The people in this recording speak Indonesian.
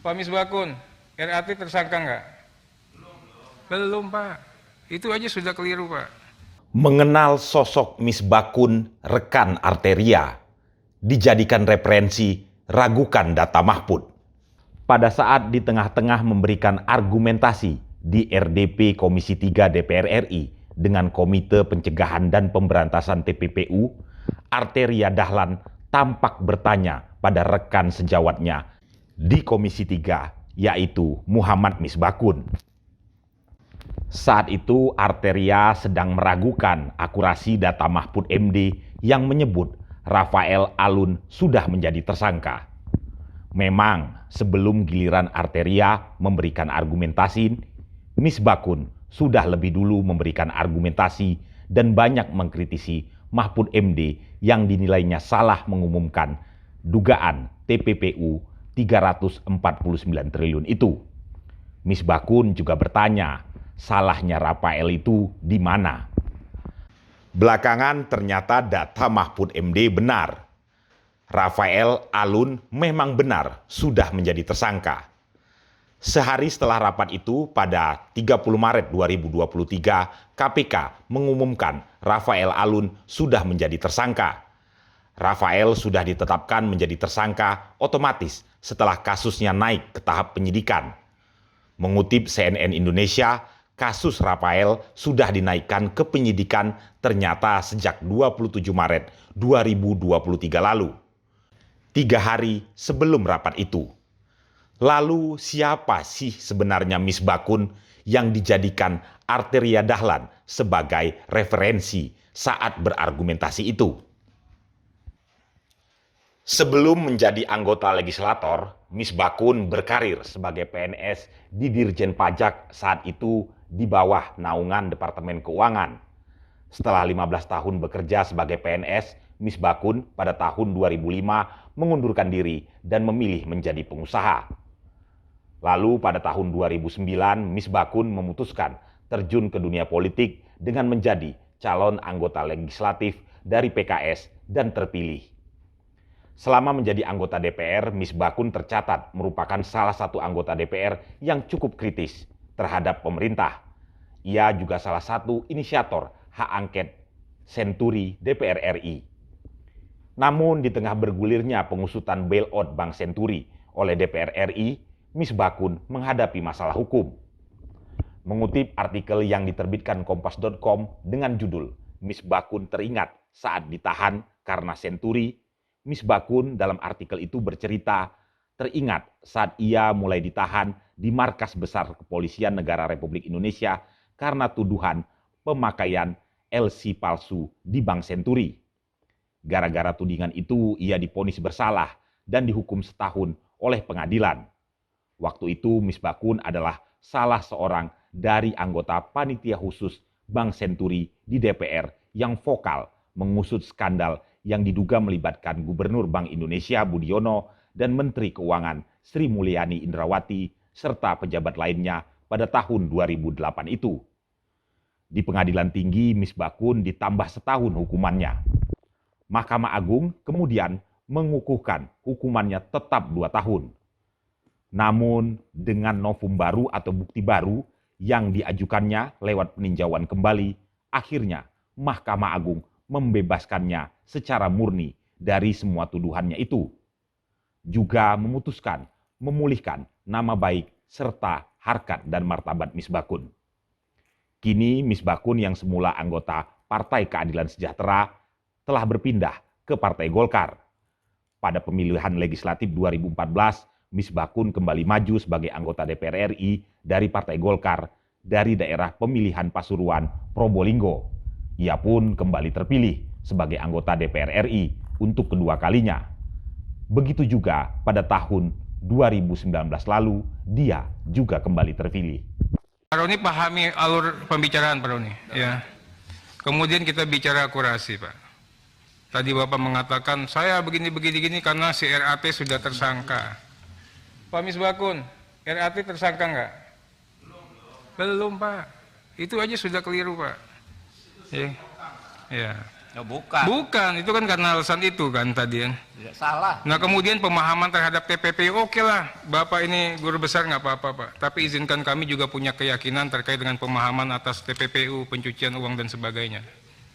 Pak Misbakun, RAT tersangka nggak? Belum Pak, itu aja sudah keliru Pak. Mengenal sosok Misbakun rekan Arteria, dijadikan referensi ragukan data Mahfud. Pada saat di tengah-tengah memberikan argumentasi di RDP Komisi 3 DPR RI dengan Komite Pencegahan dan Pemberantasan TPPU, Arteria Dahlan tampak bertanya pada rekan sejawatnya di Komisi 3, yaitu Muhammad Misbakun. Saat itu Arteria sedang meragukan akurasi data Mahfud MD yang menyebut Rafael Alun sudah menjadi tersangka. Memang sebelum giliran Arteria memberikan argumentasi, Misbakun sudah lebih dulu memberikan argumentasi dan banyak mengkritisi Mahfud MD yang dinilainya salah mengumumkan dugaan TPPU 349 triliun itu. Misbakun juga bertanya, salahnya Rafael itu di mana? Belakangan ternyata data Mahfud MD benar. Rafael Alun memang benar sudah menjadi tersangka. Sehari setelah rapat itu, pada 30 Maret 2023, KPK mengumumkan Rafael Alun sudah menjadi tersangka. Rafael sudah ditetapkan menjadi tersangka otomatis setelah kasusnya naik ke tahap penyidikan. Mengutip CNN Indonesia, kasus Rafael sudah dinaikkan ke penyidikan ternyata sejak 27 Maret 2023 lalu. 3 hari sebelum rapat itu. Lalu siapa sih sebenarnya Misbakun yang dijadikan Arteria Dahlan sebagai referensi saat berargumentasi itu? Sebelum menjadi anggota legislator, Misbakun berkarir sebagai PNS di Dirjen Pajak saat itu di bawah naungan Departemen Keuangan. Setelah 15 tahun bekerja sebagai PNS, Misbakun pada tahun 2005 mengundurkan diri dan memilih menjadi pengusaha. Lalu pada tahun 2009, Misbakun memutuskan terjun ke dunia politik dengan menjadi calon anggota legislatif dari PKS dan terpilih. Selama menjadi anggota DPR, Misbakun tercatat merupakan salah satu anggota DPR yang cukup kritis terhadap pemerintah. Ia juga salah satu inisiator hak angket Senturi DPR RI. Namun di tengah bergulirnya pengusutan bailout Bank Senturi oleh DPR RI, Misbakun menghadapi masalah hukum. Mengutip artikel yang diterbitkan Kompas.com dengan judul Misbakun teringat saat ditahan karena Senturi, Misbakun dalam artikel itu bercerita teringat saat ia mulai ditahan di Markas Besar Kepolisian Negara Republik Indonesia karena tuduhan pemakaian LC palsu di Bank Senturi. Gara-gara tudingan itu, ia divonis bersalah dan dihukum setahun oleh pengadilan. Waktu itu, Misbakun adalah salah seorang dari anggota panitia khusus Bank Senturi di DPR yang vokal mengusut skandal yang diduga melibatkan Gubernur Bank Indonesia Budiono dan Menteri Keuangan Sri Mulyani Indrawati serta pejabat lainnya pada tahun 2008 itu. Di Pengadilan Tinggi, Misbakun ditambah setahun hukumannya. Mahkamah Agung kemudian mengukuhkan hukumannya tetap 2 tahun. Namun dengan novum baru atau bukti baru yang diajukannya lewat peninjauan kembali, akhirnya Mahkamah Agung membebaskannya secara murni dari semua tuduhannya itu. Juga memutuskan memulihkan nama baik serta harkat dan martabat Misbakun. Kini Misbakun yang semula anggota Partai Keadilan Sejahtera telah berpindah ke Partai Golkar. Pada pemilihan legislatif 2014, Misbakun kembali maju sebagai anggota DPR RI dari Partai Golkar dari daerah pemilihan Pasuruan, Probolinggo. Ia pun kembali terpilih sebagai anggota DPR RI untuk kedua kalinya. Begitu juga pada tahun 2019 lalu, dia juga kembali terpilih. Pak Roni pahami alur pembicaraan Pak Roni. Ya. Kemudian kita bicara akurasi Pak. Tadi Bapak mengatakan saya begini karena si RAT sudah tersangka. Pak Misbakun, RAT tersangka nggak? Belum Pak. Itu aja sudah keliru Pak. Ya. Ya, bukan. Bukan, itu kan karena alasan itu kan tadi kan. Tidak salah. Nah kemudian pemahaman terhadap TPPU, oke lah, Bapak ini guru besar nggak apa-apa Pak. Tapi izinkan kami juga punya keyakinan terkait dengan pemahaman atas TPPU, pencucian uang dan sebagainya.